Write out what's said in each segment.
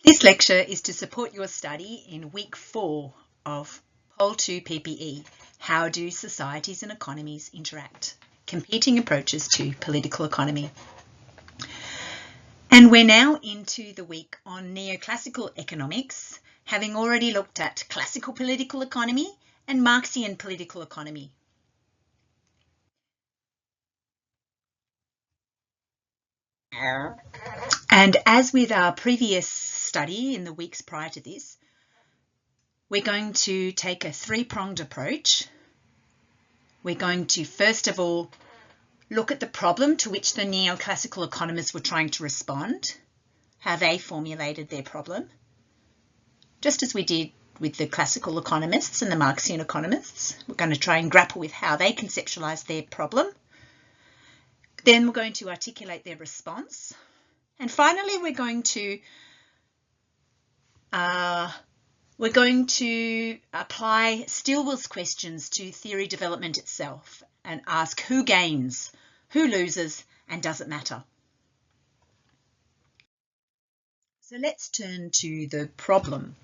This lecture is to support your study in week 4 of Pol 2 PPE, How Do Societies and Economies Interact? Competing Approaches to Political Economy. And we're now into the week on neoclassical economics, having already looked at classical political economy and Marxian political economy. And as with our previous study in the weeks prior to this, we're going to take a three-pronged approach. We're going to first of all look at the problem to which the neoclassical economists were trying to respond, how they formulated their problem, just as we did with the classical economists and the Marxian economists. We're going to try and grapple with how they conceptualized their problem. Then we're going to articulate their response. And finally, we're going to apply Stilwell's questions to theory development itself and ask who gains, who loses, and does it matter? So let's turn to the problem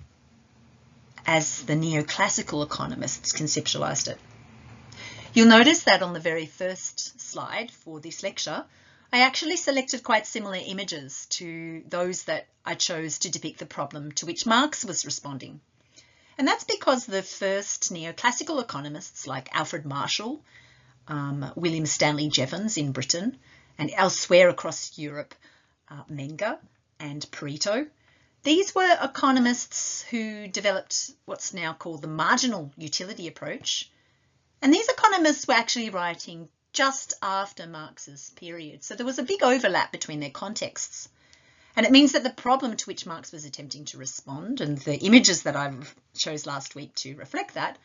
as the neoclassical economists conceptualized it. You'll notice that on the very first slide for this lecture, I actually selected quite similar images to those that I chose to depict the problem to which Marx was responding. And that's because the first neoclassical economists like Alfred Marshall, William Stanley Jevons in Britain, and elsewhere across Europe, Menger and Pareto, these were economists who developed what's now called the marginal utility approach. And these economists were actually writing just after Marx's period. So there was a big overlap between their contexts. And it means that the problem to which Marx was attempting to respond, and the images that I chose last week to reflect that,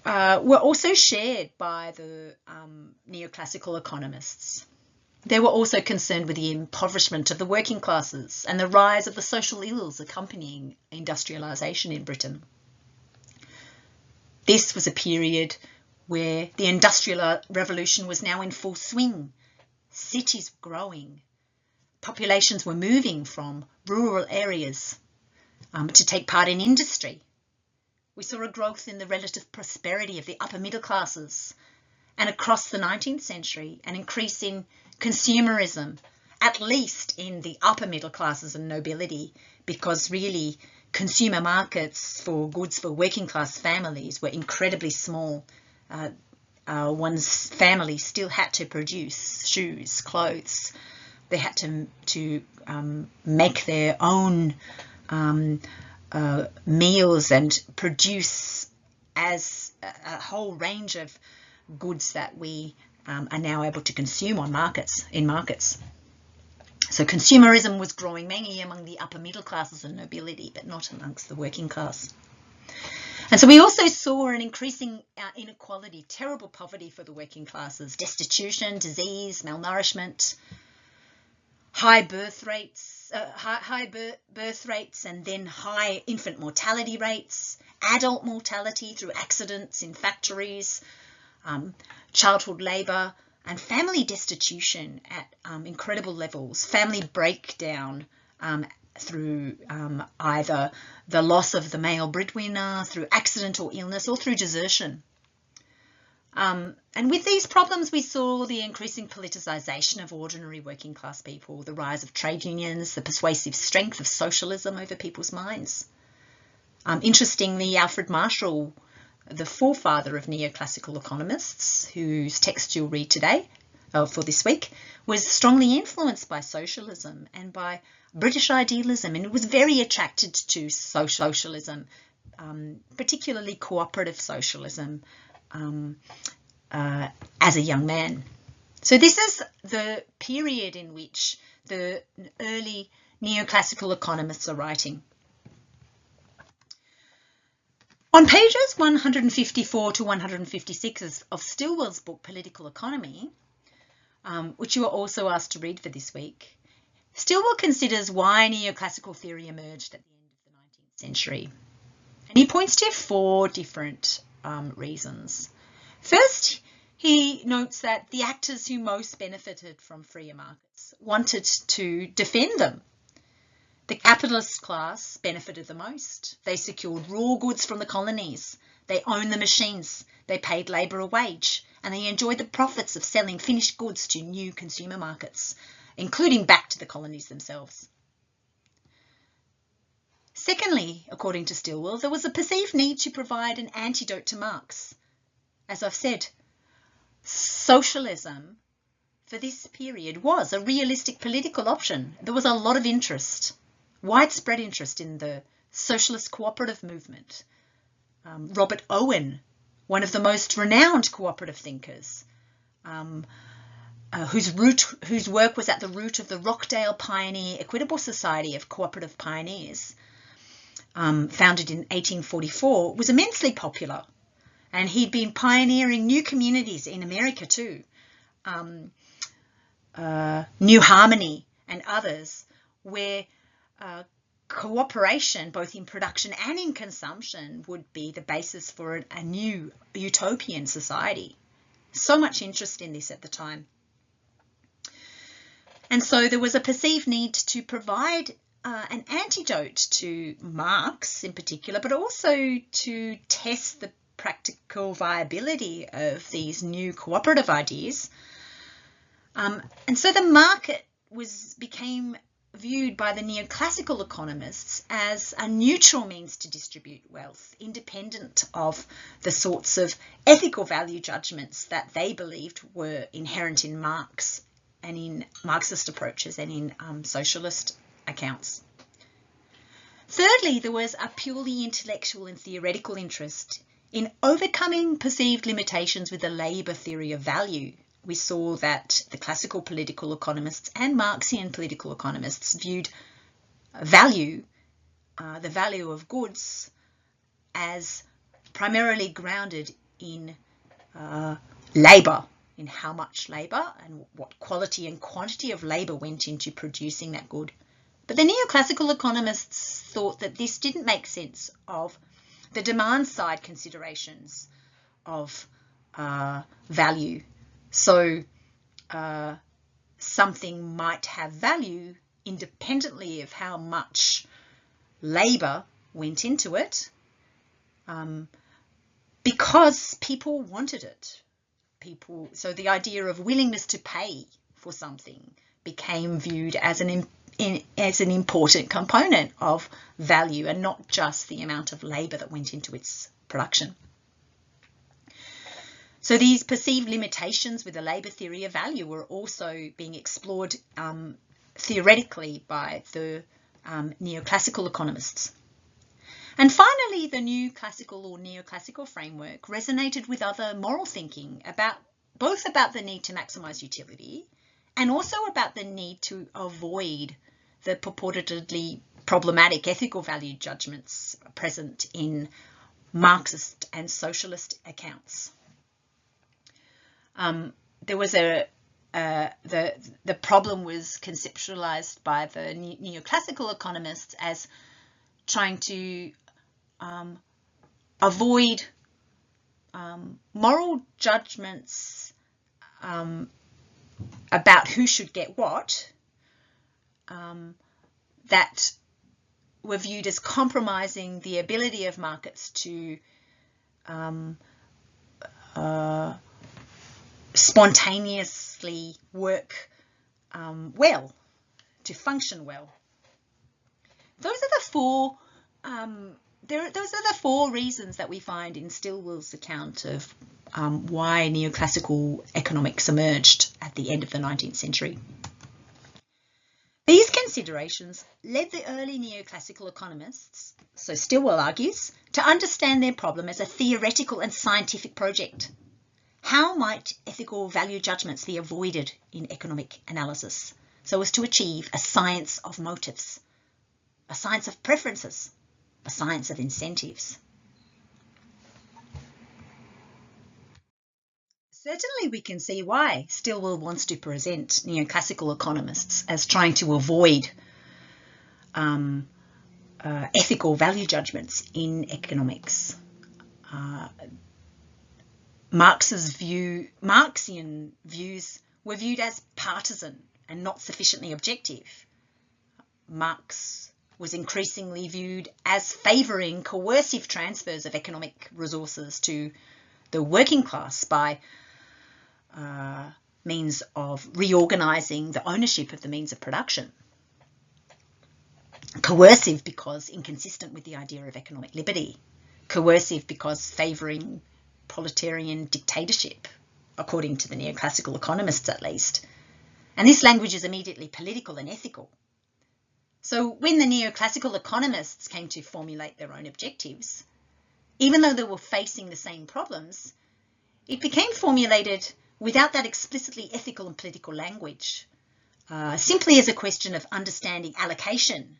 were also shared by the neoclassical economists. They were also concerned with the impoverishment of the working classes and the rise of the social ills accompanying industrialisation in Britain. This was a period where the Industrial Revolution was now in full swing. Cities were growing. Populations were moving from rural areas to take part in industry. We saw a growth in the relative prosperity of the upper middle classes, and across the 19th century, an increase in consumerism, at least in the upper middle classes and nobility, because really consumer markets for goods for working class families were incredibly small. One's family still had to produce shoes, clothes. They had to make their own meals and produce as a whole range of goods that we are now able to consume in markets. So consumerism was growing mainly among the upper middle classes and nobility, but not amongst the working class. And so we also saw an increasing inequality, terrible poverty for the working classes, destitution, disease, malnourishment, high birth rates, and then high infant mortality rates, adult mortality through accidents in factories, childhood labour, and family destitution at incredible levels, family breakdown through either the loss of the male breadwinner, through accident or illness, or through desertion. And with these problems, we saw the increasing politicisation of ordinary working class people, the rise of trade unions, the persuasive strength of socialism over people's minds. Interestingly, Alfred Marshall, the forefather of neoclassical economists, whose text you'll read today, for this week, was strongly influenced by socialism and by British idealism, and was very attracted to socialism, particularly cooperative socialism, as a young man. So this is the period in which the early neoclassical economists are writing. On pages 154 to 156 of Stilwell's book, Political Economy, which you are also asked to read for this week, Stilwell considers why neoclassical theory emerged at the end of the 19th century. And he points to 4 different reasons. First, he notes that the actors who most benefited from freer markets wanted to defend them. The capitalist class benefited the most. They secured raw goods from the colonies. They owned the machines. They paid labour a wage. And they enjoyed the profits of selling finished goods to new consumer markets, including back to the colonies themselves. Secondly, according to Stilwell, there was a perceived need to provide an antidote to Marx. As I've said, socialism for this period was a realistic political option. There was a lot of interest, widespread interest in the socialist cooperative movement. Robert Owen, one of the most renowned cooperative thinkers, whose work was at the root of the Rockdale Pioneer Equitable Society of Cooperative Pioneers, founded in 1844, was immensely popular. And he'd been pioneering new communities in America too. New Harmony and others, where cooperation, both in production and in consumption, would be the basis for a new utopian society. So much interest in this at the time. And so there was a perceived need to provide an antidote to Marx in particular, but also to test the practical viability of these new cooperative ideas. And so the market became viewed by the neoclassical economists as a neutral means to distribute wealth, independent of the sorts of ethical value judgments that they believed were inherent in Marx and in Marxist approaches and in socialist accounts. Thirdly, there was a purely intellectual and theoretical interest in overcoming perceived limitations with the labour theory of value. We saw that the classical political economists and Marxian political economists viewed value, the value of goods, as primarily grounded in labour, in how much labour and what quality and quantity of labour went into producing that good. But the neoclassical economists thought that this didn't make sense of the demand side considerations of value. So something might have value independently of how much labour went into it, because people wanted it. So the idea of willingness to pay for something became viewed as an important component of value, and not just the amount of labour that went into its production. So these perceived limitations with the labour theory of value were also being explored theoretically by the neoclassical economists. And finally, the new classical or neoclassical framework resonated with other moral thinking both about the need to maximise utility and also about the need to avoid the purportedly problematic ethical value judgments present in Marxist and socialist accounts. There was the problem was conceptualized by the neoclassical economists as trying to avoid moral judgments about who should get what, that were viewed as compromising the ability of markets to spontaneously work well, to function well. Those are the four. Those are the four reasons that we find in Stilwell's account of why neoclassical economics emerged at the end of the 19th century. These considerations led the early neoclassical economists, so Stilwell argues, to understand their problem as a theoretical and scientific project. How might ethical value judgments be avoided in economic analysis so as to achieve a science of motives, a science of preferences, a science of incentives? Certainly we can see why Stilwell wants to present neoclassical economists as trying to avoid ethical value judgments in economics. Marxian views were viewed as partisan and not sufficiently objective. Marx was increasingly viewed as favouring coercive transfers of economic resources to the working class by means of reorganising the ownership of the means of production. Coercive because inconsistent with the idea of economic liberty. Coercive because favouring proletarian dictatorship, according to the neoclassical economists at least. And this language is immediately political and ethical. So when the neoclassical economists came to formulate their own objectives, even though they were facing the same problems, it became formulated without that explicitly ethical and political language, simply as a question of understanding allocation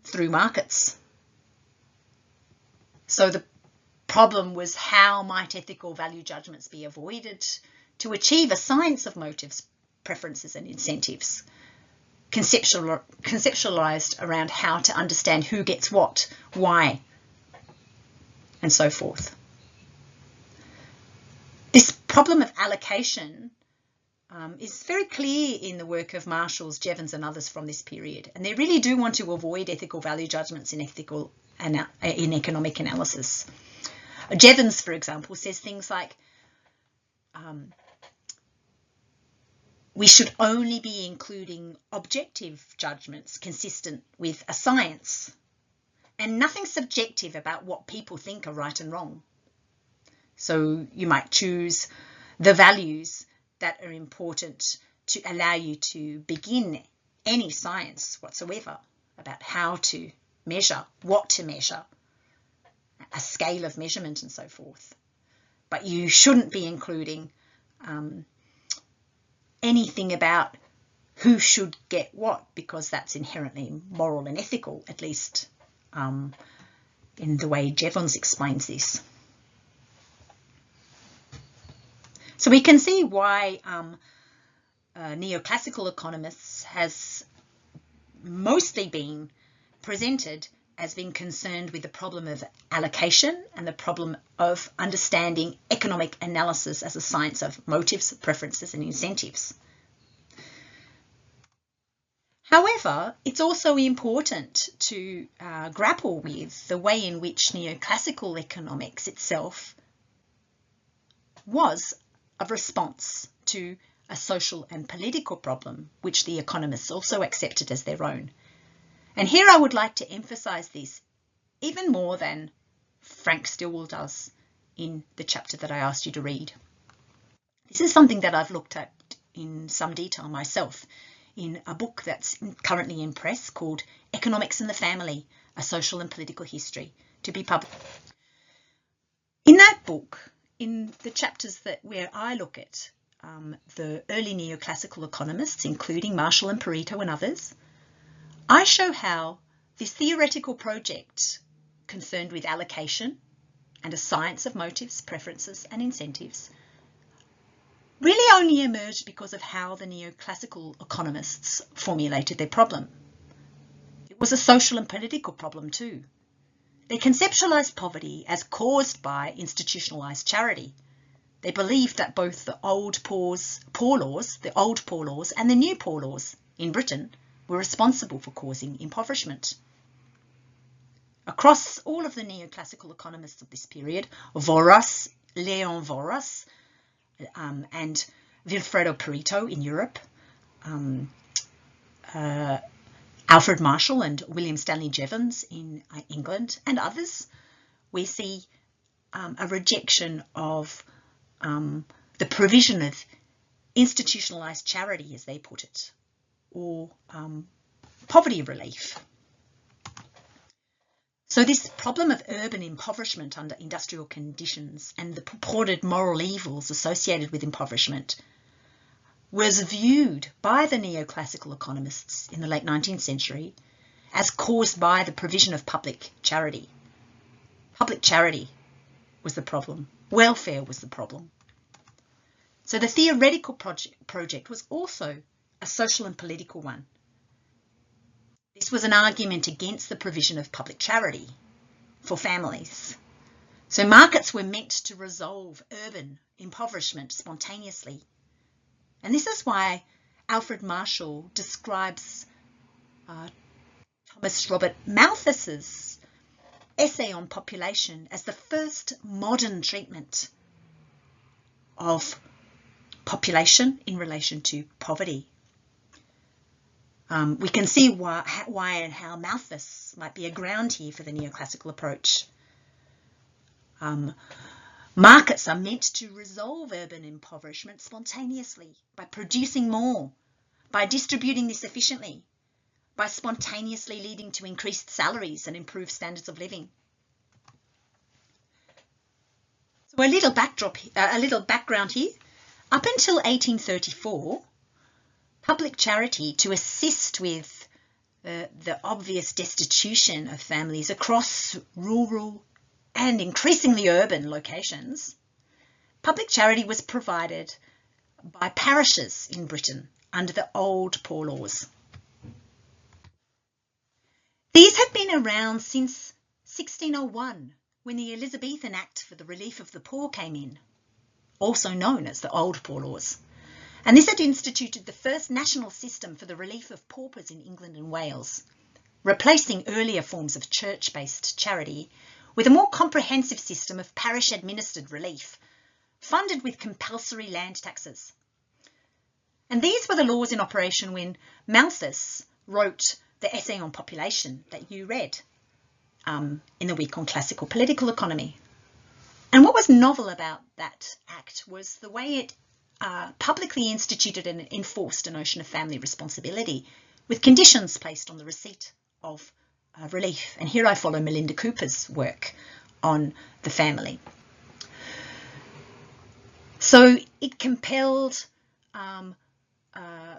through markets. So the problem was, how might ethical value judgments be avoided to achieve a science of motives, preferences and incentives, conceptualized around how to understand who gets what, why, and so forth. This problem of allocation is very clear in the work of Marshall, Jevons and others from this period, and they really do want to avoid ethical value judgments in economic analysis. Jevons, for example, says things like, we should only be including objective judgments consistent with a science, and nothing subjective about what people think are right and wrong. So you might choose the values that are important to allow you to begin any science whatsoever about how to measure, what to measure, a scale of measurement and so forth. But you shouldn't be including anything about who should get what, because that's inherently moral and ethical, at least in the way Jevons explains this. So we can see why neoclassical economists has mostly been presented as being concerned with the problem of allocation and the problem of understanding economic analysis as a science of motives, preferences and incentives. However, it's also important to grapple with the way in which neoclassical economics itself was a response to a social and political problem, which the economists also accepted as their own. And here I would like to emphasize this even more than Frank Stilwell does in the chapter that I asked you to read. This is something that I've looked at in some detail myself in a book that's currently in press called Economics and the Family, A Social and Political History, to be published. In that book, in the chapters where I look at the early neoclassical economists, including Marshall and Pareto and others, I show how this theoretical project concerned with allocation and a science of motives, preferences and incentives really only emerged because of how the neoclassical economists formulated their problem. It was a social and political problem too. They conceptualized poverty as caused by institutionalized charity. They believed that both the old poor laws and the new poor laws in Britain were responsible for causing impoverishment. Across all of the neoclassical economists of this period, Leon Voros, and Vilfredo Pareto in Europe, Alfred Marshall and William Stanley Jevons in England, and others, we see a rejection of the provision of institutionalized charity, as they put it, or poverty relief. So this problem of urban impoverishment under industrial conditions and the purported moral evils associated with impoverishment was viewed by the neoclassical economists in the late 19th century as caused by the provision of public charity. Public charity was the problem. Welfare was the problem. So the theoretical project was also a social and political one. This was an argument against the provision of public charity for families. So markets were meant to resolve urban impoverishment spontaneously. And this is why Alfred Marshall describes Thomas Robert Malthus's essay on population as the first modern treatment of population in relation to poverty. We can see why and how Malthus might be a ground here for the neoclassical approach. Markets are meant to resolve urban impoverishment spontaneously by producing more, by distributing this efficiently, by spontaneously leading to increased salaries and improved standards of living. So a little background here. Up until 1834, public charity to assist with the obvious destitution of families across rural and increasingly urban locations, public charity was provided by parishes in Britain under the old Poor Laws. These had been around since 1601, when the Elizabethan Act for the Relief of the Poor came in, also known as the Old Poor Laws. And this had instituted the first national system for the relief of paupers in England and Wales, replacing earlier forms of church-based charity with a more comprehensive system of parish-administered relief, funded with compulsory land taxes. And these were the laws in operation when Malthus wrote the essay on population that you read in the week on classical political economy. And what was novel about that act was the way it publicly instituted and enforced a notion of family responsibility, with conditions placed on the receipt of relief. And here I follow Melinda Cooper's work on the family. So it compelled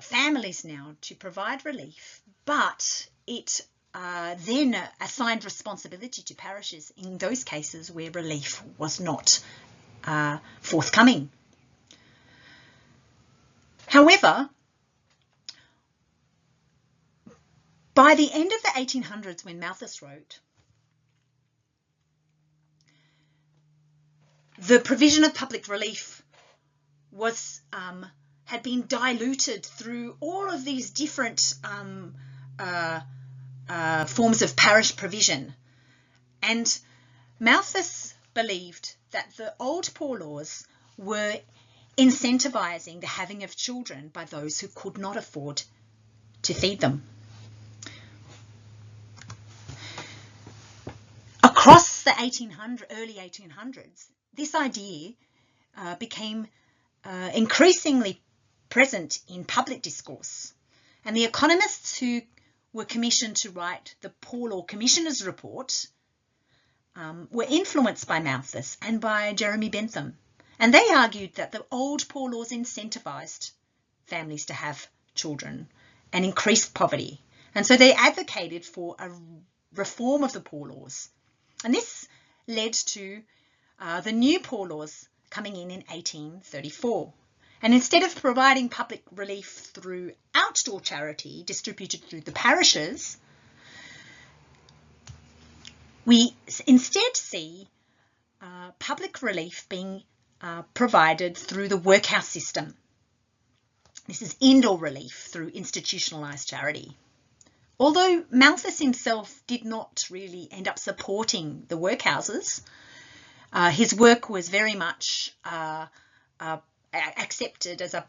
families now to provide relief, but it then assigned responsibility to parishes in those cases where relief was not forthcoming. However, by the end of the 1800s, when Malthus wrote, the provision of public relief was had been diluted through all of these different forms of parish provision. And Malthus believed that the old Poor Laws were incentivising the having of children by those who could not afford to feed them. Across the early 1800s, this idea became increasingly present in public discourse, and the economists who were commissioned to write the Poor Law Commissioner's Report were influenced by Malthus and by Jeremy Bentham, and they argued that the old Poor Laws incentivised families to have children and increased poverty, and so they advocated for a reform of the Poor Laws. And this led to the new Poor Laws coming in 1834. And instead of providing public relief through outdoor charity distributed through the parishes, we instead see public relief being provided through the workhouse system. This is indoor relief through institutionalised charity. Although Malthus himself did not really end up supporting the workhouses, his work was very much accepted as by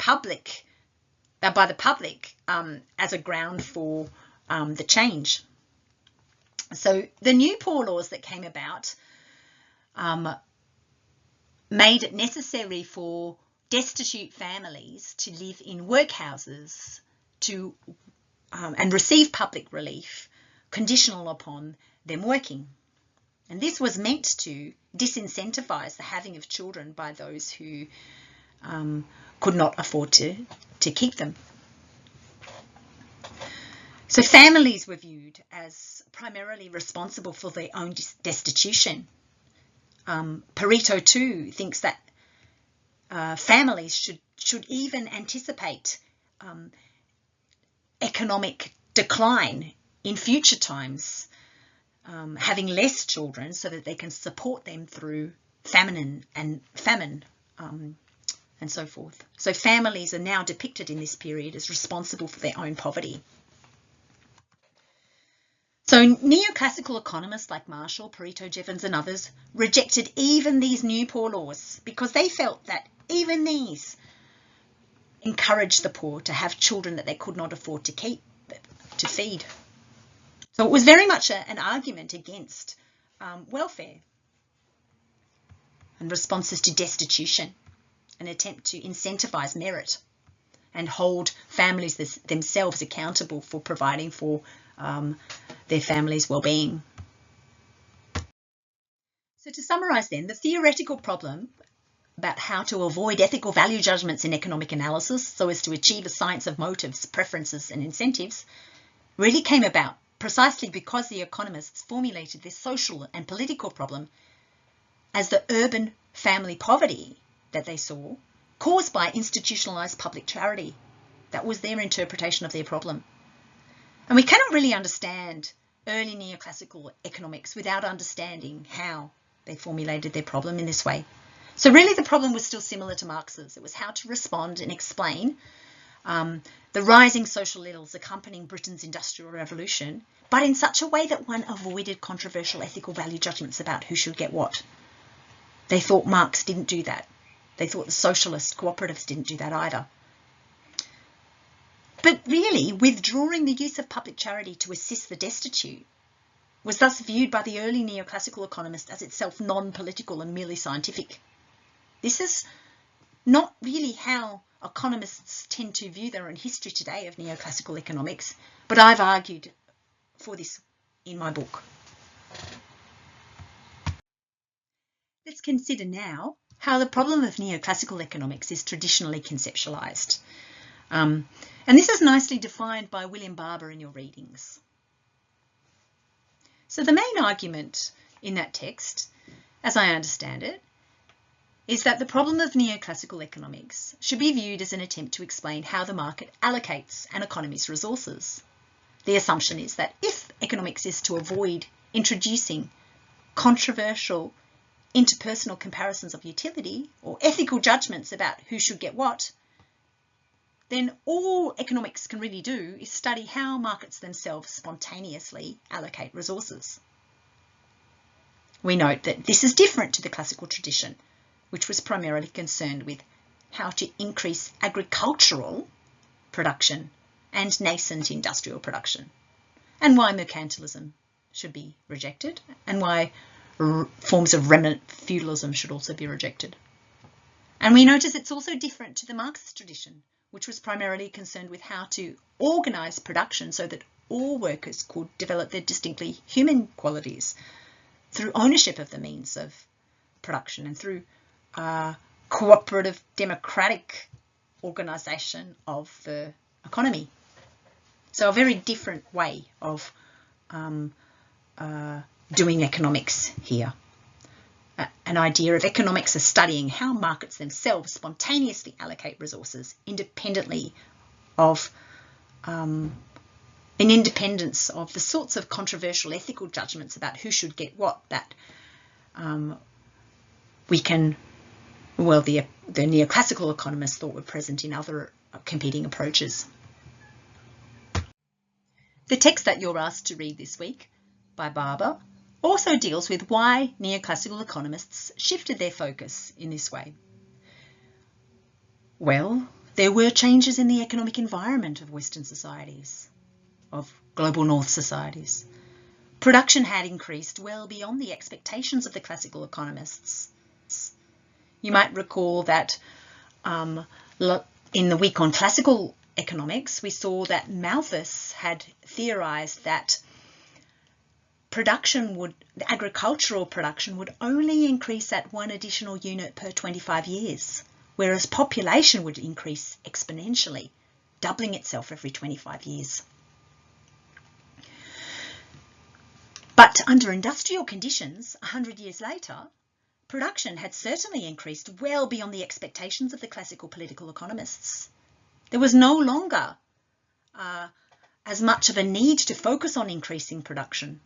the public as a ground for the change. So the new Poor Laws that came about made it necessary for destitute families to live in workhouses and receive public relief conditional upon them working. And this was meant to disincentivise the having of children by those who could not afford to keep them. So families were viewed as primarily responsible for their own destitution. Pareto too thinks that families should even anticipate economic decline in future times, having less children so that they can support them through famine and so forth. So families are now depicted in this period as responsible for their own poverty. So neoclassical economists like Marshall, Pareto, Jevons and others rejected even these new poor laws because they felt that even these encouraged the poor to have children that they could not afford to keep, to feed. So it was very much an argument against welfare and responses to destitution, an attempt to incentivize merit and hold families themselves accountable for providing for their family's well-being. So to summarize then, the theoretical problem about how to avoid ethical value judgments in economic analysis so as to achieve a science of motives, preferences and incentives really came about precisely because the economists formulated this social and political problem as the urban family poverty that they saw caused by institutionalized public charity. That was their interpretation of their problem. And we cannot really understand early neoclassical economics without understanding how they formulated their problem in this way. So really the problem was still similar to Marx's. It was how to respond and explain the rising social ills accompanying Britain's Industrial Revolution, but in such a way that one avoided controversial ethical value judgments about who should get what. They thought Marx didn't do that. They thought the socialist cooperatives didn't do that either. But really, withdrawing the use of public charity to assist the destitute was thus viewed by the early neoclassical economist as itself non-political and merely scientific. This is not really how economists tend to view their own history today of neoclassical economics, but I've argued for this in my book. Let's consider now how the problem of neoclassical economics is traditionally conceptualised. And this is nicely defined by William Barber in your readings. So the main argument in that text, as I understand it, is that the problem of neoclassical economics should be viewed as an attempt to explain how the market allocates an economy's resources. The assumption is that if economics is to avoid introducing controversial interpersonal comparisons of utility or ethical judgments about who should get what, then all economics can really do is study how markets themselves spontaneously allocate resources. We note that this is different to the classical tradition, which was primarily concerned with how to increase agricultural production and nascent industrial production, and why mercantilism should be rejected, and why forms of remnant feudalism should also be rejected. And we notice it's also different to the Marxist tradition, which was primarily concerned with how to organise production so that all workers could develop their distinctly human qualities through ownership of the means of production and through cooperative democratic organisation of the economy. So a very different way of doing economics here. An idea of economics as studying how markets themselves spontaneously allocate resources independently of in independence of the sorts of controversial ethical judgments about who should get what that we can, well, the neoclassical economists thought were present in other competing approaches. The text that you're asked to read this week by Barber also deals with why neoclassical economists shifted their focus in this way. Well, there were changes in the economic environment of Western societies, of global North societies. Production had increased well beyond the expectations of the classical economists. You might recall that in the week on classical economics, we saw that Malthus had theorised that the agricultural production would only increase at 1 additional unit per 25 years, whereas population would increase exponentially, doubling itself every 25 years. But under industrial conditions, 100 years later, production had certainly increased well beyond the expectations of the classical political economists. There was no longer as much of a need to focus on increasing production,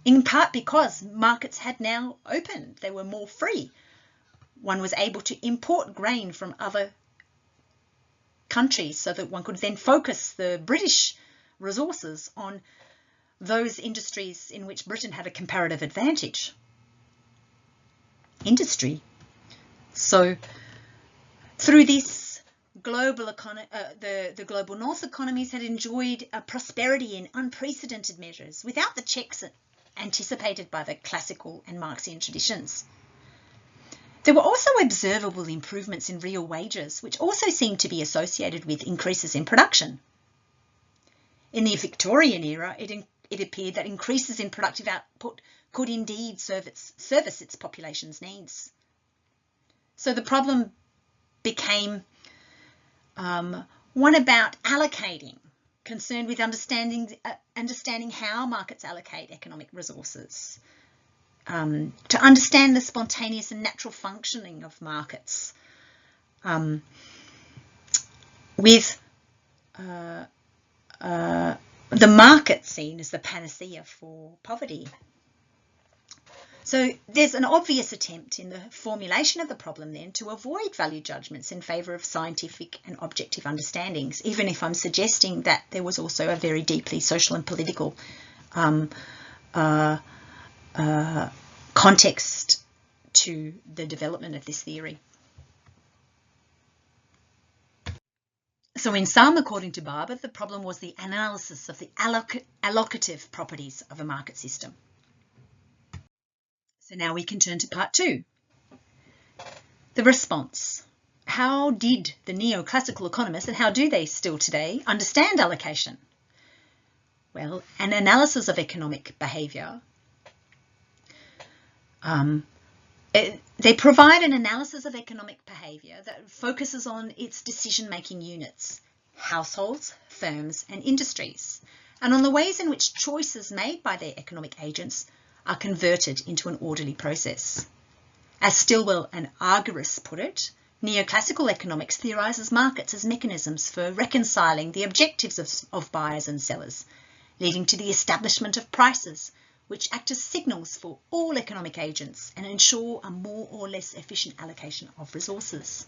in part because markets had now opened. They were more free. One was able to import grain from other countries so that one could then focus the British resources on those industries in which Britain had a comparative advantage. Industry. So through this global economy, the global north economies had enjoyed a prosperity in unprecedented measures without the checks anticipated by the classical and Marxian traditions. There were also observable improvements in real wages, which also seemed to be associated with increases in production. In the Victorian era, it appeared that increases in productive output could indeed service its population's needs. So the problem became one about allocating, concerned with understanding how markets allocate economic resources, to understand the spontaneous and natural functioning of markets, with the market seen as the panacea for poverty. So there's an obvious attempt in the formulation of the problem then to avoid value judgments in favour of scientific and objective understandings, even if I'm suggesting that there was also a very deeply social and political context to the development of this theory. So in sum, according to Barber, the problem was the analysis of the allocative properties of a market system. So now we can turn to part 2. The response. How did the neoclassical economists, and how do they still today, understand allocation? Well, an analysis of economic behaviour. They provide an analysis of economic behaviour that focuses on its decision-making units, households, firms and industries, and on the ways in which choices made by their economic agents are converted into an orderly process. As Stilwell and Argyris put it, neoclassical economics theorises markets as mechanisms for reconciling the objectives of buyers and sellers, leading to the establishment of prices, which act as signals for all economic agents and ensure a more or less efficient allocation of resources.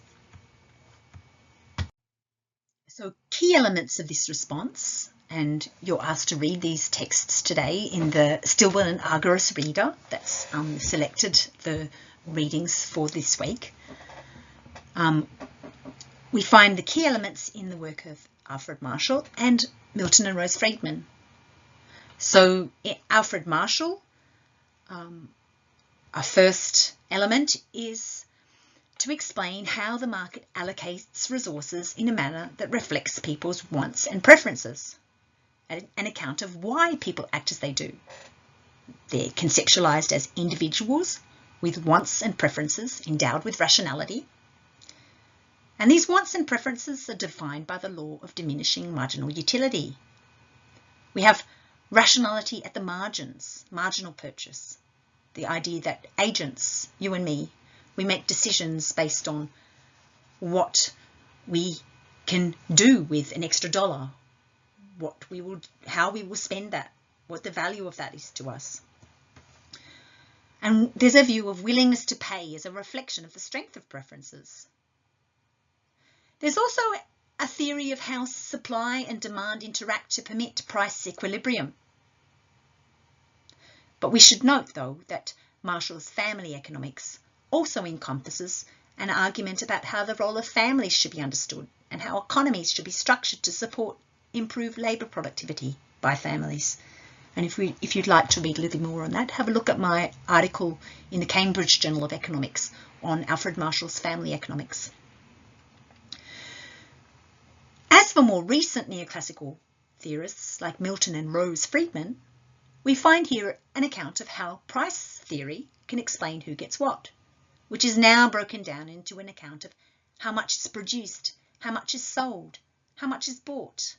So key elements of this response, and you're asked to read these texts today in the Stilwell and Argyris reader that's selected the readings for this week. We find the key elements in the work of Alfred Marshall and Milton and Rose Friedman. So Alfred Marshall, our first element is to explain how the market allocates resources in a manner that reflects people's wants and preferences, an account of why people act as they do. They're conceptualised as individuals with wants and preferences endowed with rationality. And these wants and preferences are defined by the law of diminishing marginal utility. We have rationality at the margins, marginal purchase, the idea that agents, you and me, we make decisions based on what we can do with an extra dollar, how we will spend that, what the value of that is to us. And there's a view of willingness to pay as a reflection of the strength of preferences. There's also a theory of how supply and demand interact to permit price equilibrium. But we should note, though, that Marshall's family economics also encompasses an argument about how the role of families should be understood and how economies should be structured to support improved labour productivity by families. And if you'd like to read a little more on that, have a look at my article in the Cambridge Journal of Economics on Alfred Marshall's family economics. As for more recent neoclassical theorists like Milton and Rose Friedman, we find here an account of how price theory can explain who gets what, which is now broken down into an account of how much is produced, how much is sold, how much is bought.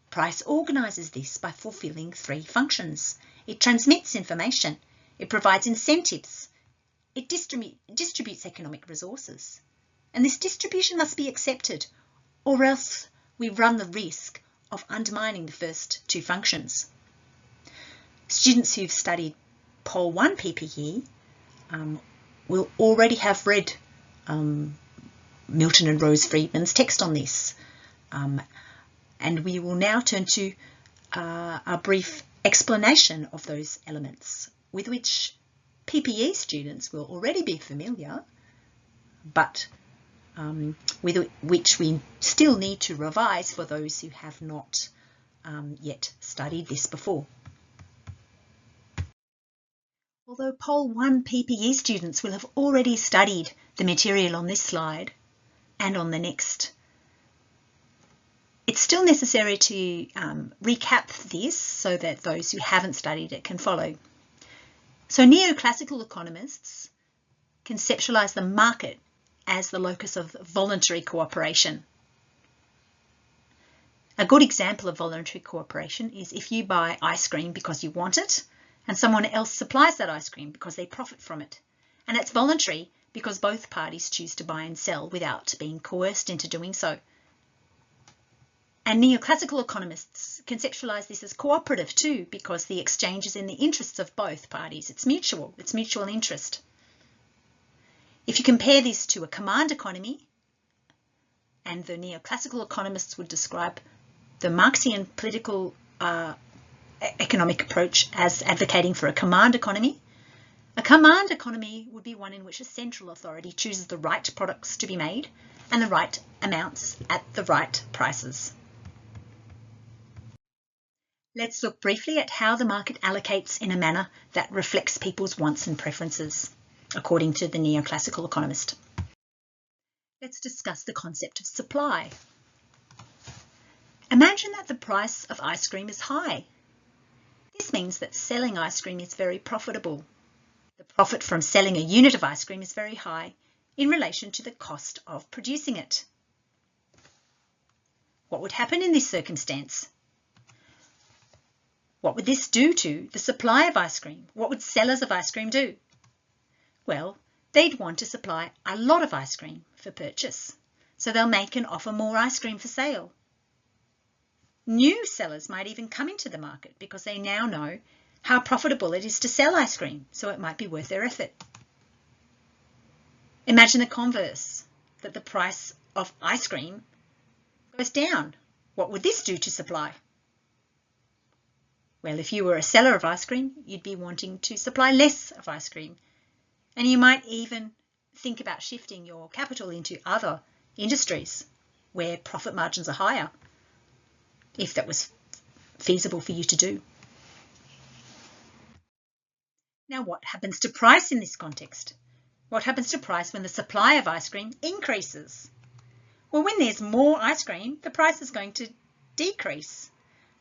Price organises this by fulfilling 3 functions. It transmits information, it provides incentives, it distributes economic resources. And this distribution must be accepted, or else we run the risk of undermining the first 2 functions. Students who've studied Pol 1 PPE will already have read Milton and Rose Friedman's text on this. And we will now turn to a brief explanation of those elements with which PPE students will already be familiar, but with which we still need to revise for those who have not yet studied this before. Although Pole 1 PPE students will have already studied the material on this slide and on the next, it's still necessary to recap this so that those who haven't studied it can follow. So neoclassical economists conceptualise the market as the locus of voluntary cooperation. A good example of voluntary cooperation is if you buy ice cream because you want it and someone else supplies that ice cream because they profit from it. And it's voluntary because both parties choose to buy and sell without being coerced into doing so. And neoclassical economists conceptualise this as cooperative too, because the exchange is in the interests of both parties. It's mutual interest. If you compare this to a command economy, and the neoclassical economists would describe the Marxian political economic approach as advocating for a command economy would be one in which a central authority chooses the right products to be made and the right amounts at the right prices. Let's look briefly at how the market allocates in a manner that reflects people's wants and preferences, according to the neoclassical economist. Let's discuss the concept of supply. Imagine that the price of ice cream is high. This means that selling ice cream is very profitable. The profit from selling a unit of ice cream is very high in relation to the cost of producing it. What would happen in this circumstance? What would this do to the supply of ice cream? What would sellers of ice cream do? Well, they'd want to supply a lot of ice cream for purchase, so they'll make and offer more ice cream for sale. New sellers might even come into the market because they now know how profitable it is to sell ice cream, so it might be worth their effort. Imagine the converse, that the price of ice cream goes down. What would this do to supply? Well, if you were a seller of ice cream, you'd be wanting to supply less of ice cream. And you might even think about shifting your capital into other industries where profit margins are higher, if that was feasible for you to do. Now, what happens to price in this context? What happens to price when the supply of ice cream increases? Well, when there's more ice cream, the price is going to decrease.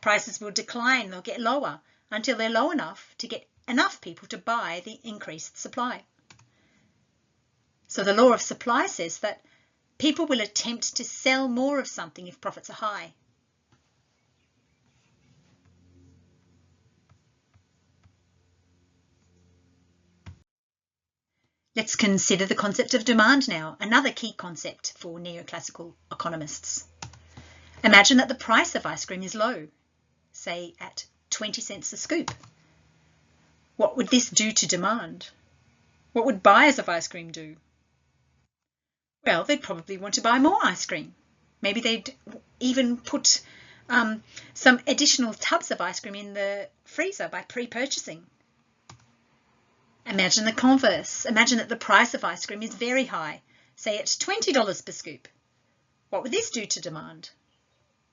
Prices will decline, they'll get lower until they're low enough to get enough people to buy the increased supply. So the law of supply says that people will attempt to sell more of something if profits are high. Let's consider the concept of demand now, another key concept for neoclassical economists. Imagine that the price of ice cream is low, say at 20 cents a scoop. What would this do to demand? What would buyers of ice cream do? Well, they'd probably want to buy more ice cream. Maybe they'd even put some additional tubs of ice cream in the freezer by pre-purchasing. Imagine the converse. Imagine that the price of ice cream is very high, say at $20 per scoop. What would this do to demand?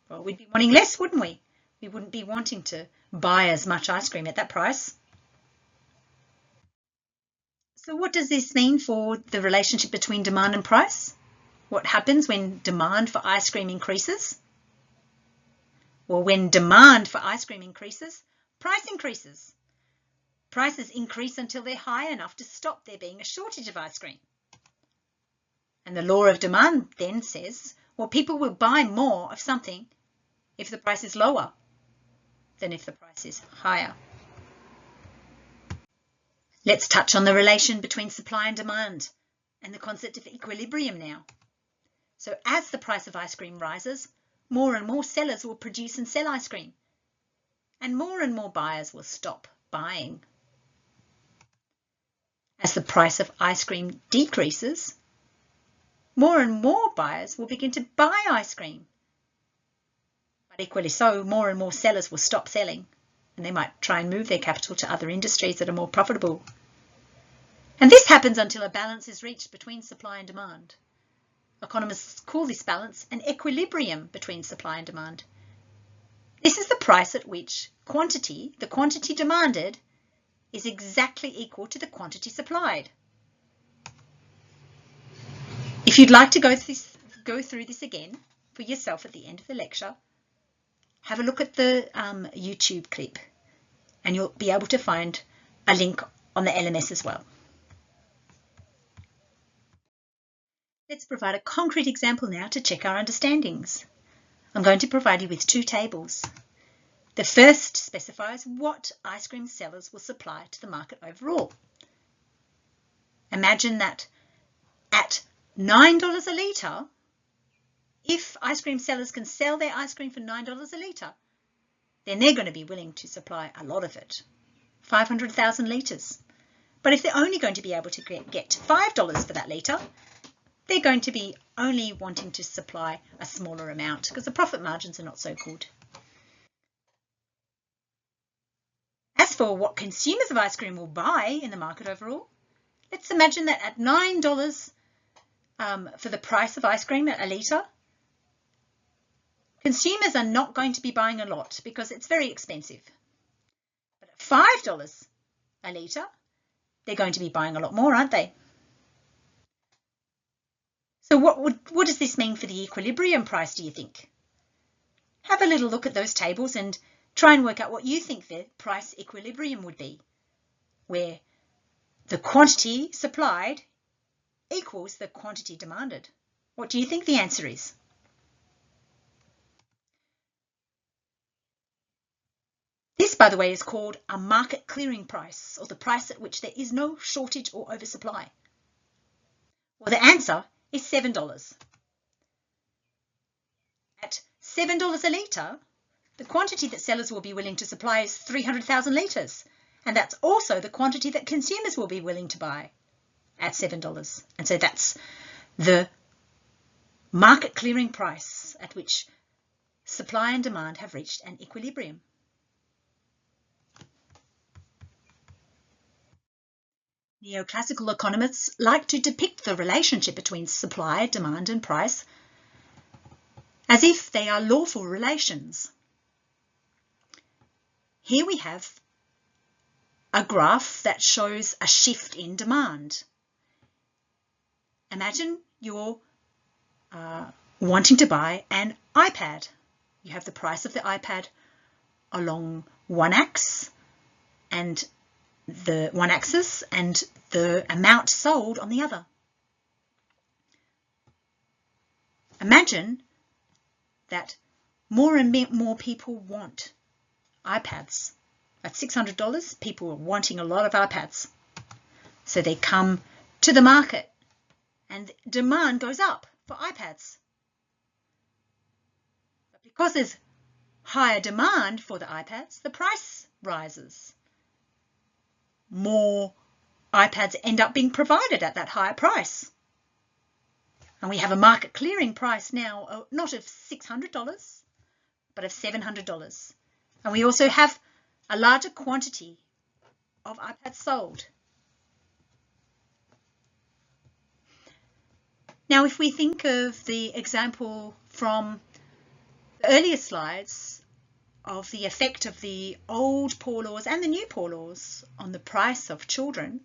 Well, we'd be wanting less, wouldn't we? We wouldn't be wanting to buy as much ice cream at that price. So what does this mean for the relationship between demand and price? What happens when demand for ice cream increases? Well, when demand for ice cream increases, price increases. Prices increase until they're high enough to stop there being a shortage of ice cream. And the law of demand then says, well, people will buy more of something if the price is lower than if the price is higher. Let's touch on the relation between supply and demand and the concept of equilibrium now. So as the price of ice cream rises, more and more sellers will produce and sell ice cream, and more buyers will stop buying. As the price of ice cream decreases, more and more buyers will begin to buy ice cream. But Equally so, more and more sellers will stop selling, and they might try and move their capital to other industries that are more profitable. And this happens until a balance is reached between supply and demand. Economists call this balance an equilibrium between supply and demand. This is the price at which quantity, the quantity demanded, is exactly equal to the quantity supplied. If you'd like to go through this again for yourself at the end of the lecture, have a look at the YouTube clip, and you'll be able to find a link on the LMS as well. Let's provide a concrete example now to check our understandings. I'm going to provide you with two tables. The first specifies what ice cream sellers will supply to the market overall. Imagine that at $9 a litre, if ice cream sellers can sell their ice cream for $9 a litre, then they're going to be willing to supply a lot of it, 500,000 litres. But if they're only going to be able to get $5 for that litre, they're going to be only wanting to supply a smaller amount because the profit margins are not so good. As for what consumers of ice cream will buy in the market overall, let's imagine that at $9 for the price of ice cream at a litre, consumers are not going to be buying a lot because it's very expensive. But at $5 a litre, they're going to be buying a lot more, aren't they? So what does this mean for the equilibrium price, do you think? Have a little look at those tables and try and work out what you think the price equilibrium would be, where the quantity supplied equals the quantity demanded. What do you think the answer is? This, by the way, is called a market clearing price, or the price at which there is no shortage or oversupply. Well, the answer is $7. At $7 a litre, the quantity that sellers will be willing to supply is 300,000 litres, and that's also the quantity that consumers will be willing to buy at $7. And so that's the market clearing price at which supply and demand have reached an equilibrium. Neoclassical economists like to depict the relationship between supply, demand, and price as if they are lawful relations. Here we have a graph that shows a shift in demand. Imagine you're wanting to buy an iPad. You have the price of the iPad along one axis and the amount sold on the other. Imagine that more and more people want iPads. At $600, people are wanting a lot of iPads. So they come to the market and demand goes up for iPads. But because there's higher demand for the iPads, the price rises. More iPads end up being provided at that higher price. And we have a market clearing price now, not of $600, but of $700. And we also have a larger quantity of iPads sold. Now, if we think of the example from the earlier slides of the effect of the old poor laws and the new poor laws on the price of children,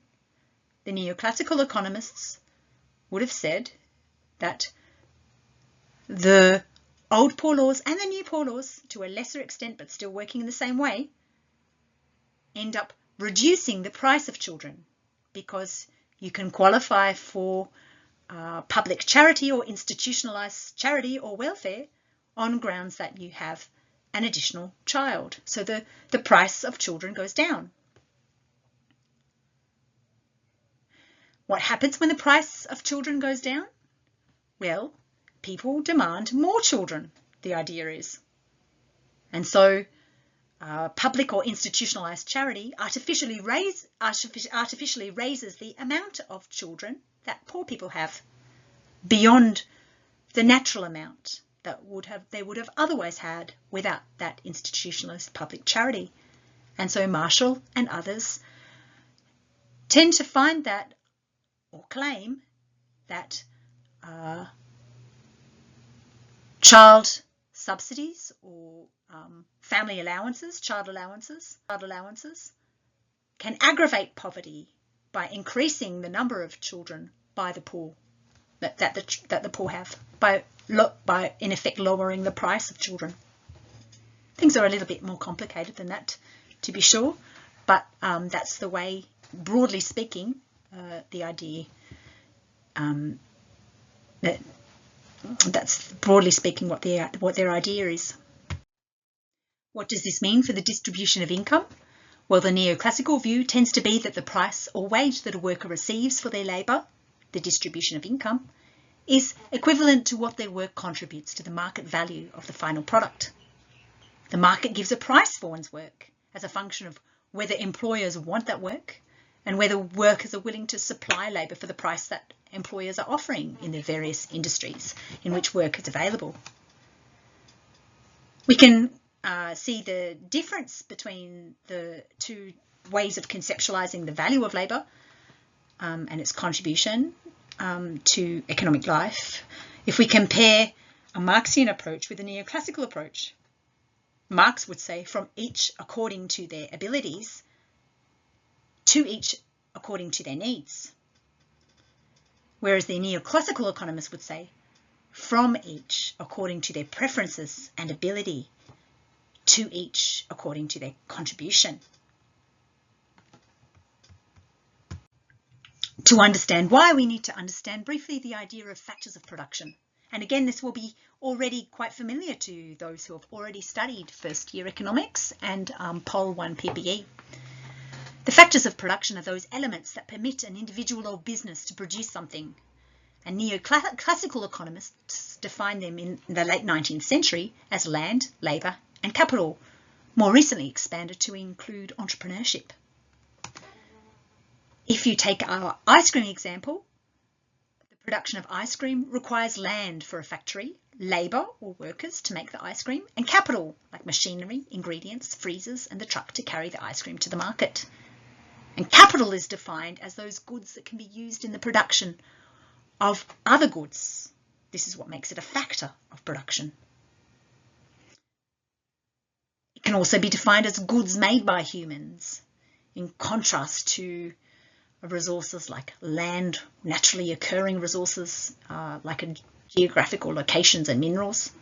the neoclassical economists would have said that the old poor laws and the new poor laws, to a lesser extent but still working in the same way, end up reducing the price of children because you can qualify for public charity or institutionalized charity or welfare on grounds that you have an additional child. So the price of children goes down. What happens when the price of children goes down? Well, people demand more children, the idea is. And so public or institutionalized charity artificially raises the amount of children that poor people have beyond the natural amount. they would have otherwise had without that institutionalist public charity. And so Marshall and others tend to find that, or claim that, child subsidies or family allowances, child allowances, can aggravate poverty by increasing the number of children by the poor that the poor have, by in effect lowering the price of children. Things are a little bit more complicated than that, to be sure, but that's the way, broadly speaking, the idea. That's broadly speaking what their idea is. What does this mean for the distribution of income? Well, the neoclassical view tends to be that the price or wage that a worker receives for their labour, the distribution of income, is equivalent to what their work contributes to the market value of the final product. The market gives a price for one's work as a function of whether employers want that work and whether workers are willing to supply labour for the price that employers are offering in the various industries in which work is available. We can see the difference between the two ways of conceptualising the value of labour and its contribution to economic life if we compare a Marxian approach with a neoclassical approach. Marx would say from each according to their abilities, to each according to their needs. Whereas the neoclassical economists would say from each according to their preferences and ability, to each according to their contribution. To understand why, we need to understand briefly the idea of factors of production. And again, this will be already quite familiar to those who have already studied first year economics and Pol 1 PPE. The factors of production are those elements that permit an individual or business to produce something. And neoclassical economists define them in the late 19th century as land, labour and capital, more recently expanded to include entrepreneurship. If you take our ice cream example, the production of ice cream requires land for a factory, labour or workers to make the ice cream, and capital like machinery, ingredients, freezers and the truck to carry the ice cream to the market. And capital is defined as those goods that can be used in the production of other goods. This is what makes it a factor of production. It can also be defined as goods made by humans, in contrast to resources like land, naturally occurring resources like geographical locations and minerals.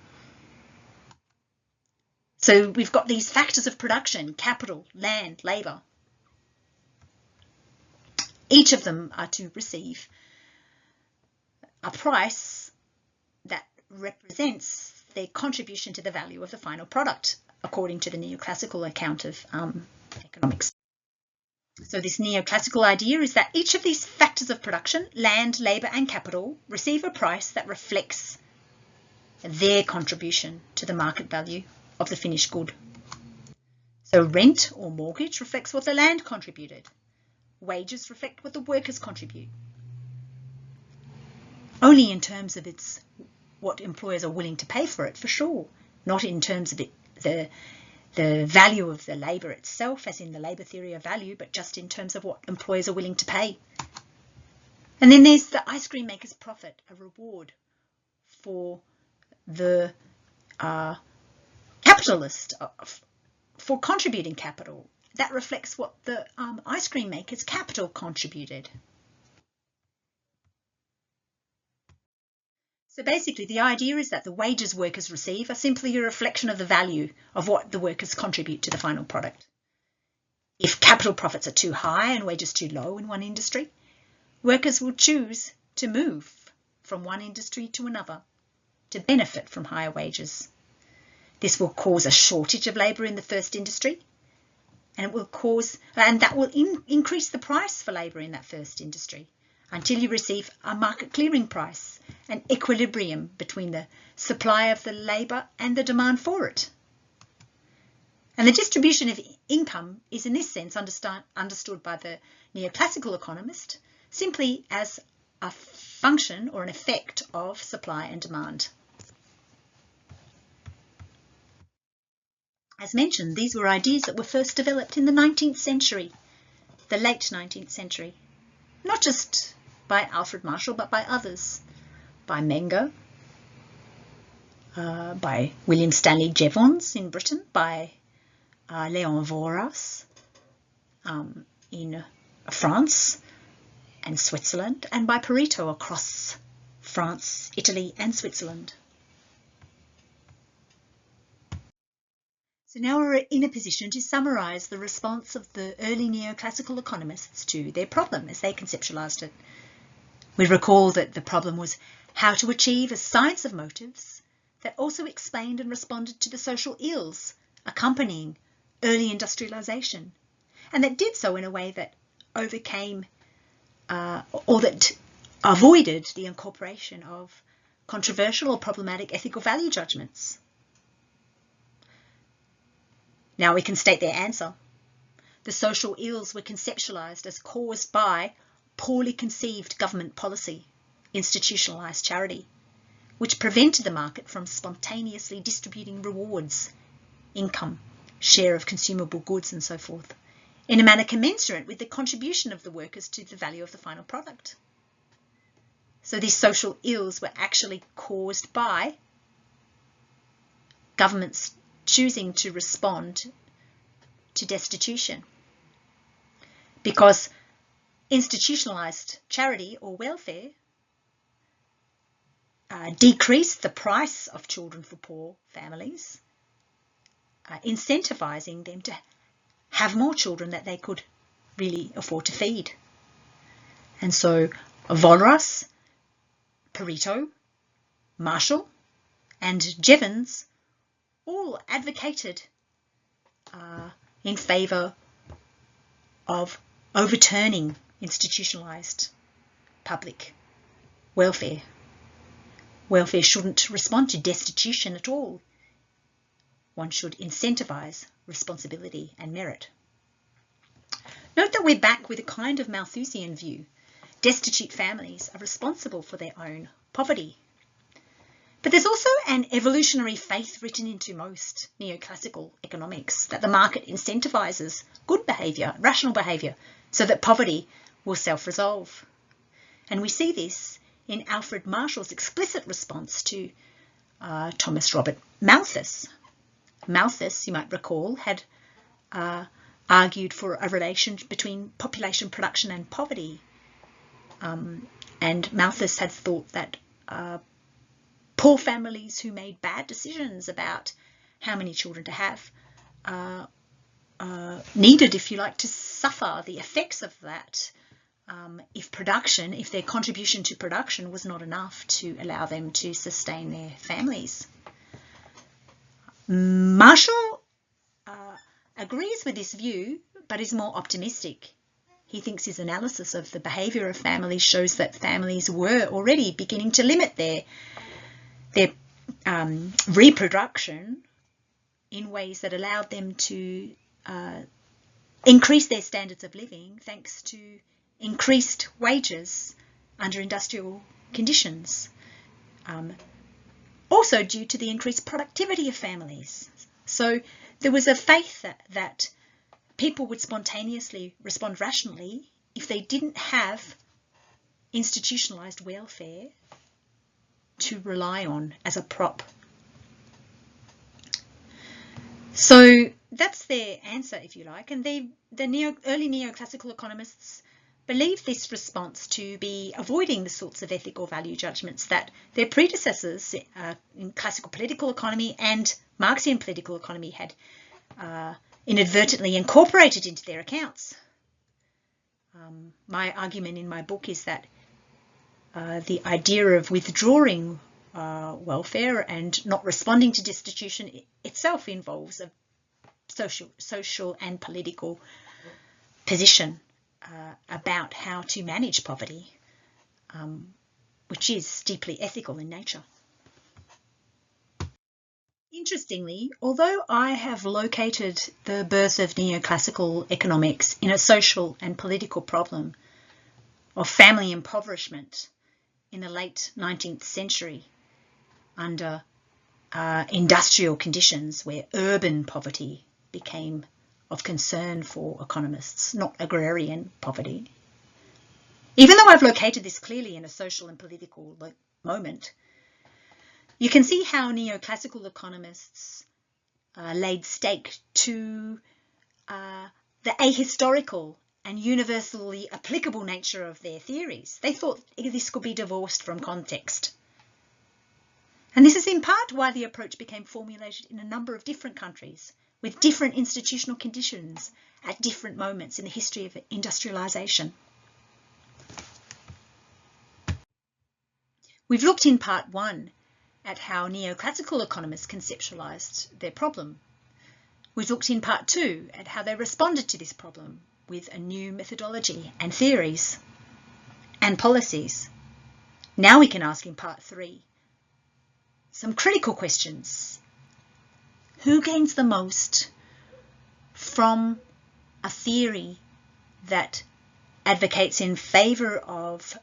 So we've got these factors of production: capital, land, labour. Each of them are to receive a price that represents their contribution to the value of the final product, according to the neoclassical account of economics. So this neoclassical idea is that each of these factors of production, land, labour and capital, receive a price that reflects their contribution to the market value of the finished good. So rent or mortgage reflects what the land contributed. Wages reflect what the workers contribute. Only in terms of what employers are willing to pay for it, for sure, not in terms of the value of the labour itself, as in the labour theory of value, but just in terms of what employers are willing to pay. And then there's the ice cream maker's profit, a reward for the capitalist for contributing capital. That reflects what the ice cream maker's capital contributed. So basically, the idea is that the wages workers receive are simply a reflection of the value of what the workers contribute to the final product. If capital profits are too high and wages too low in one industry, workers will choose to move from one industry to another to benefit from higher wages. This will cause a shortage of labour in the first industry, and that will increase the price for labour in that first industry until you receive a market clearing price, an equilibrium between the supply of the labour and the demand for it. And the distribution of income is in this sense understood by the neoclassical economist simply as a function or an effect of supply and demand. As mentioned, these were ideas that were first developed in the 19th century, the late 19th century, not just by Alfred Marshall, but by others, by Menger, by William Stanley Jevons in Britain, by Léon Voras in France and Switzerland, and by Pareto across France, Italy, and Switzerland. So now we're in a position to summarise the response of the early neoclassical economists to their problem as they conceptualised it. We recall that the problem was how to achieve a science of motives that also explained and responded to the social ills accompanying early industrialisation, and that did so in a way that overcame or that avoided the incorporation of controversial or problematic ethical value judgments. Now we can state their answer. The social ills were conceptualised as caused by poorly conceived government policy, institutionalised charity, which prevented the market from spontaneously distributing rewards, income, share of consumable goods and so forth, in a manner commensurate with the contribution of the workers to the value of the final product. So these social ills were actually caused by governments choosing to respond to destitution, because institutionalised charity or welfare decreased the price of children for poor families, incentivising them to have more children that they could really afford to feed. And so Voras, Pareto, Marshall and Jevons all advocated in favour of overturning institutionalised public welfare. Welfare shouldn't respond to destitution at all. One should incentivise responsibility and merit. Note that we're back with a kind of Malthusian view. Destitute families are responsible for their own poverty. But there's also an evolutionary faith written into most neoclassical economics that the market incentivises good behaviour, rational behaviour, so that poverty will self-resolve. And we see this in Alfred Marshall's explicit response to Thomas Robert Malthus. Malthus, you might recall, had argued for a relation between population production and poverty. And Malthus had thought that poor families who made bad decisions about how many children to have needed, if you like, to suffer the effects of that if their contribution to production was not enough to allow them to sustain their families. Marshall agrees with this view, but is more optimistic. He thinks his analysis of the behaviour of families shows that families were already beginning to limit their reproduction in ways that allowed them to increase their standards of living thanks to increased wages under industrial conditions. Also due to the increased productivity of families. So there was a faith that people would spontaneously respond rationally if they didn't have institutionalised welfare to rely on as a prop. So that's their answer, if you like, and the early neoclassical economists believe this response to be avoiding the sorts of ethical value judgments that their predecessors in classical political economy and Marxian political economy had inadvertently incorporated into their accounts. My argument in my book is that the idea of withdrawing welfare and not responding to destitution itself involves a social and political position about how to manage poverty, which is deeply ethical in nature. Interestingly, although I have located the birth of neoclassical economics in a social and political problem of family impoverishment in the late 19th century under industrial conditions where urban poverty became of concern for economists, not agrarian poverty. Even though I've located this clearly in a social and political moment, you can see how neoclassical economists laid stake to the ahistorical and universally applicable nature of their theories. They thought this could be divorced from context. And this is in part why the approach became formulated in a number of different countries with different institutional conditions at different moments in the history of industrialisation. We've looked in part one at how neoclassical economists conceptualised their problem. We've looked in part two at how they responded to this problem with a new methodology and theories and policies. Now we can ask in part three some critical questions. Who gains the most from a theory that advocates in favour of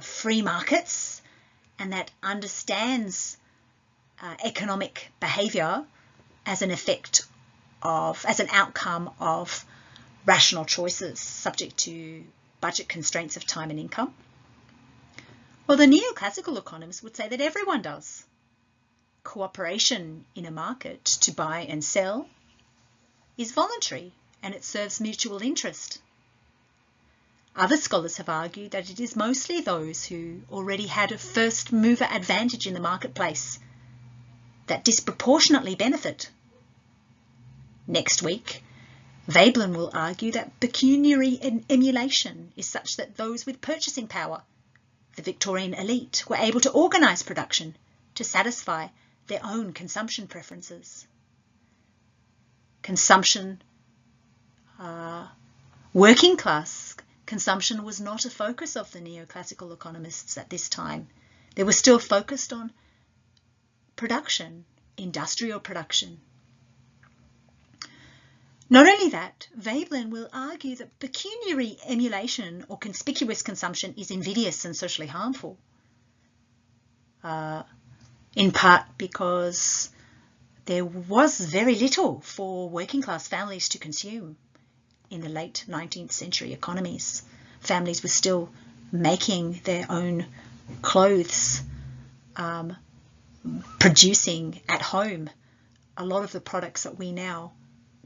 free markets and that understands economic behaviour as an outcome of rational choices subject to budget constraints of time and income? Well, the neoclassical economists would say that everyone does. Cooperation in a market to buy and sell is voluntary and it serves mutual interest. Other scholars have argued that it is mostly those who already had a first mover advantage in the marketplace that disproportionately benefit. Next week, Veblen will argue that pecuniary emulation is such that those with purchasing power, the Victorian elite, were able to organise production to satisfy their own consumption preferences. Working class consumption was not a focus of the neoclassical economists at this time. They were still focused on production, industrial production. Not only that, Veblen will argue that pecuniary emulation or conspicuous consumption is invidious and socially harmful, in part because there was very little for working class families to consume in the late 19th century economies. Families were still making their own clothes, producing at home a lot of the products that we now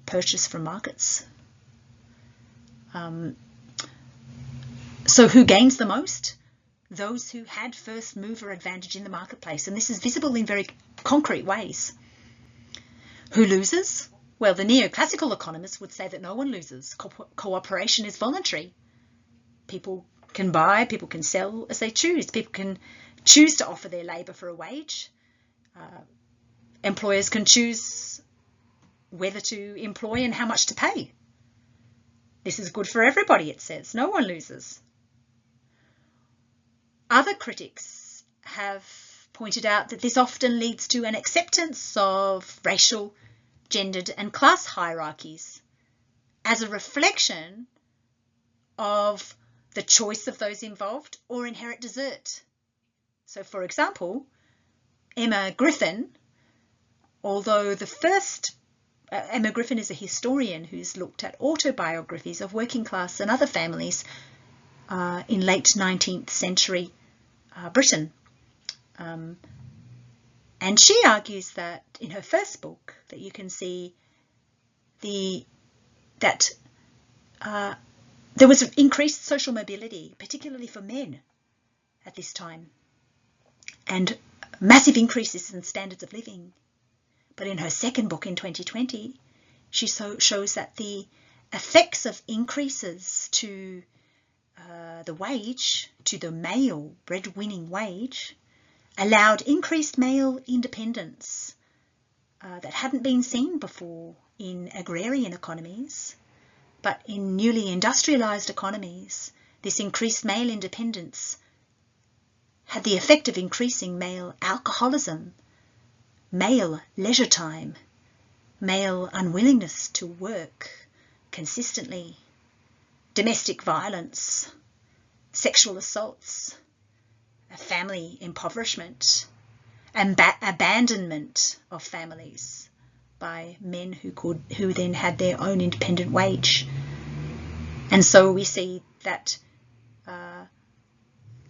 purchase from markets. So who gains the most? Those who had first mover advantage in the marketplace, and this is visible in very concrete ways. Who loses? Well, the neoclassical economists would say that no one loses. Cooperation is voluntary. People can buy, people can sell as they choose. People can choose to offer their labour for a wage. Employers can choose whether to employ and how much to pay. This is good for everybody, it says. No one loses. Other critics have pointed out that this often leads to an acceptance of racial, gendered and class hierarchies as a reflection of the choice of those involved or inherent desert. So, for example, Emma Griffin, although Emma Griffin is a historian who's looked at autobiographies of working class and other families in late 19th century Britain. And she argues that in her first book that you can see that there was increased social mobility, particularly for men at this time, and massive increases in standards of living. But in her second book in 2020, she shows that the effects of increases to the wage, to the male breadwinning wage, allowed increased male independence that hadn't been seen before in agrarian economies, but in newly industrialised economies, this increased male independence had the effect of increasing male alcoholism, male leisure time, male unwillingness to work consistently, domestic violence, sexual assaults, family impoverishment, abandonment of families by men who then had their own independent wage. And so we see that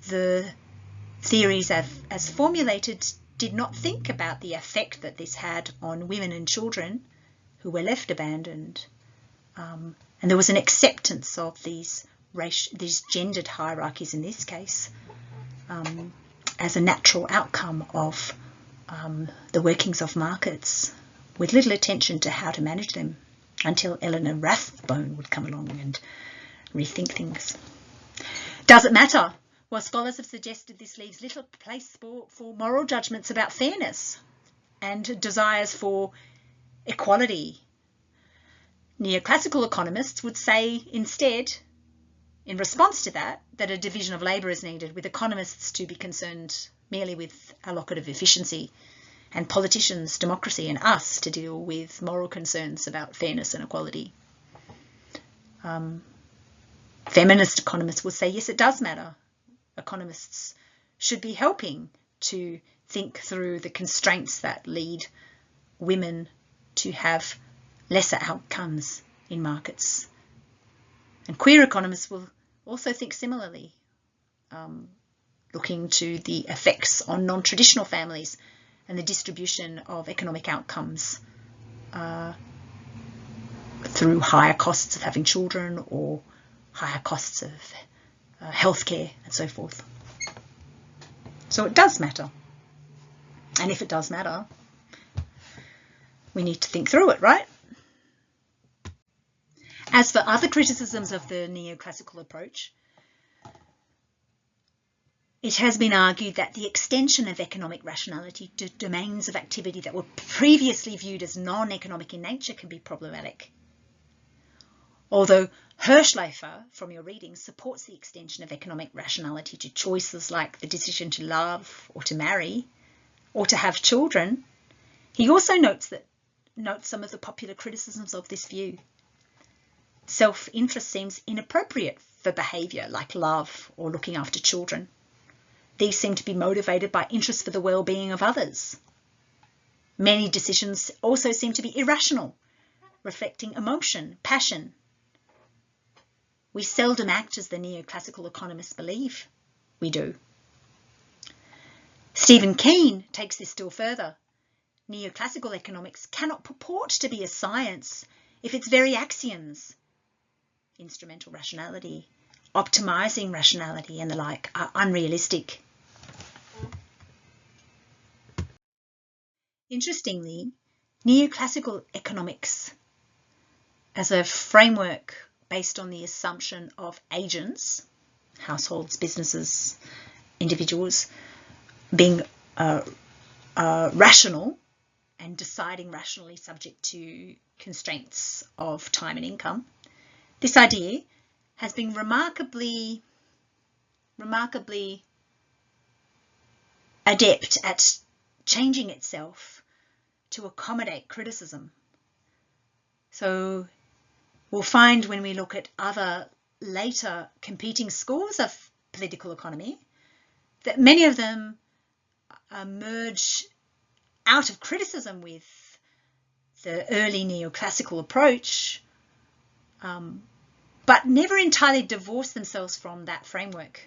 the theories as formulated did not think about the effect that this had on women and children who were left abandoned. And there was an acceptance of these gendered hierarchies in this case as a natural outcome of the workings of markets, with little attention to how to manage them, until Eleanor Rathbone would come along and rethink things. Does it matter? Well, scholars have suggested this leaves little place for moral judgments about fairness and desires for equality. Neoclassical economists would say instead, in response to that a division of labour is needed, with economists to be concerned merely with allocative efficiency, and politicians, democracy, and us to deal with moral concerns about fairness and equality. Feminist economists will say, yes, it does matter. Economists should be helping to think through the constraints that lead women to have lesser outcomes in markets. And queer economists will also think similarly, looking to the effects on non-traditional families and the distribution of economic outcomes through higher costs of having children or higher costs of healthcare and so forth. So it does matter. And if it does matter, we need to think through it, right? As for other criticisms of the neoclassical approach, it has been argued that the extension of economic rationality to domains of activity that were previously viewed as non-economic in nature can be problematic. Although Hirschleifer, from your readings, supports the extension of economic rationality to choices like the decision to love or to marry or to have children, he also notes some of the popular criticisms of this view. Self-interest seems inappropriate for behaviour like love or looking after children. These seem to be motivated by interest for the well-being of others. Many decisions also seem to be irrational, reflecting emotion, passion. We seldom act as the neoclassical economists believe we do. Stephen Keen takes this still further. Neoclassical economics cannot purport to be a science if its very axioms, instrumental rationality, optimizing rationality, and the like, are unrealistic. Interestingly, neoclassical economics as a framework based on the assumption of agents, households, businesses, individuals, being rational and deciding rationally subject to constraints of time and income. This idea has been remarkably adept at changing itself to accommodate criticism. So we'll find when we look at other later competing schools of political economy that many of them emerge out of criticism with the early neoclassical approach, but never entirely divorce themselves from that framework.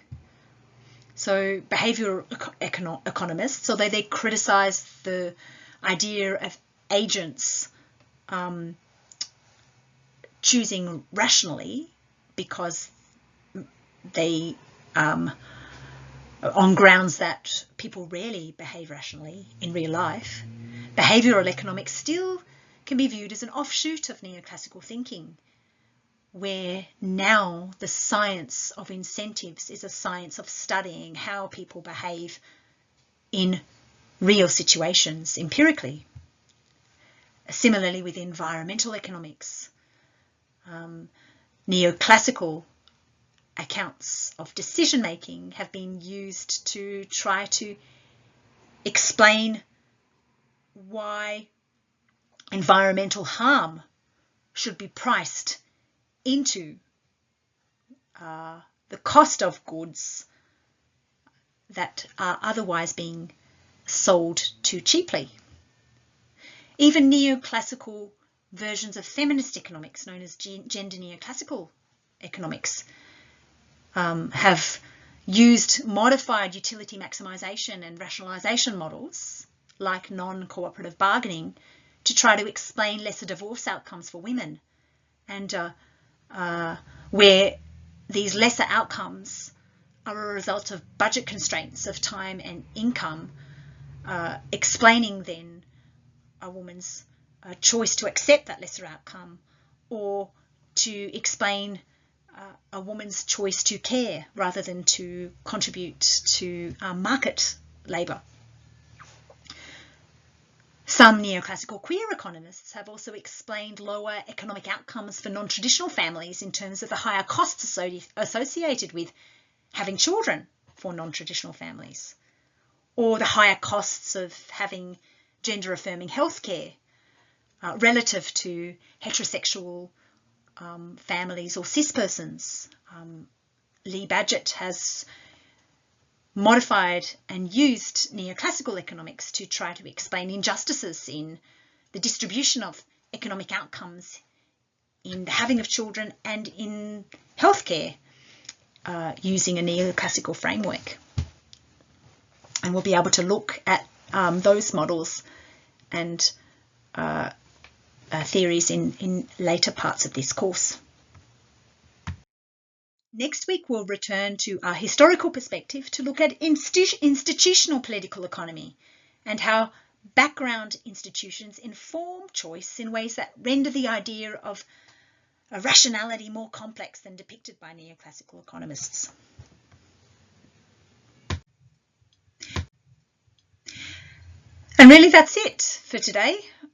So behavioral economists, although they criticize the idea of agents choosing rationally because they, on grounds that people rarely behave rationally in real life, behavioral economics still can be viewed as an offshoot of neoclassical thinking, where now the science of incentives is a science of studying how people behave in real situations empirically. Similarly with environmental economics, neoclassical accounts of decision making have been used to try to explain why environmental harm should be priced into the cost of goods that are otherwise being sold too cheaply. Even neoclassical versions of feminist economics, known as gender neoclassical economics, have used modified utility maximisation and rationalisation models, like non-cooperative bargaining, to try to explain lesser divorce outcomes for women, and where these lesser outcomes are a result of budget constraints of time and income, explaining then a woman's choice to accept that lesser outcome, or to explain a woman's choice to care rather than to contribute to market labour. Some neoclassical queer economists have also explained lower economic outcomes for non-traditional families in terms of the higher costs associated with having children for non-traditional families, or the higher costs of having gender-affirming healthcare relative to heterosexual families or cis persons. Lee Badgett has modified and used neoclassical economics to try to explain injustices in the distribution of economic outcomes in the having of children and in healthcare, using a neoclassical framework. And we'll be able to look at those models and theories in later parts of this course. Next week, we'll return to our historical perspective to look at institutional political economy and how background institutions inform choice in ways that render the idea of a rationality more complex than depicted by neoclassical economists. And really, that's it for today.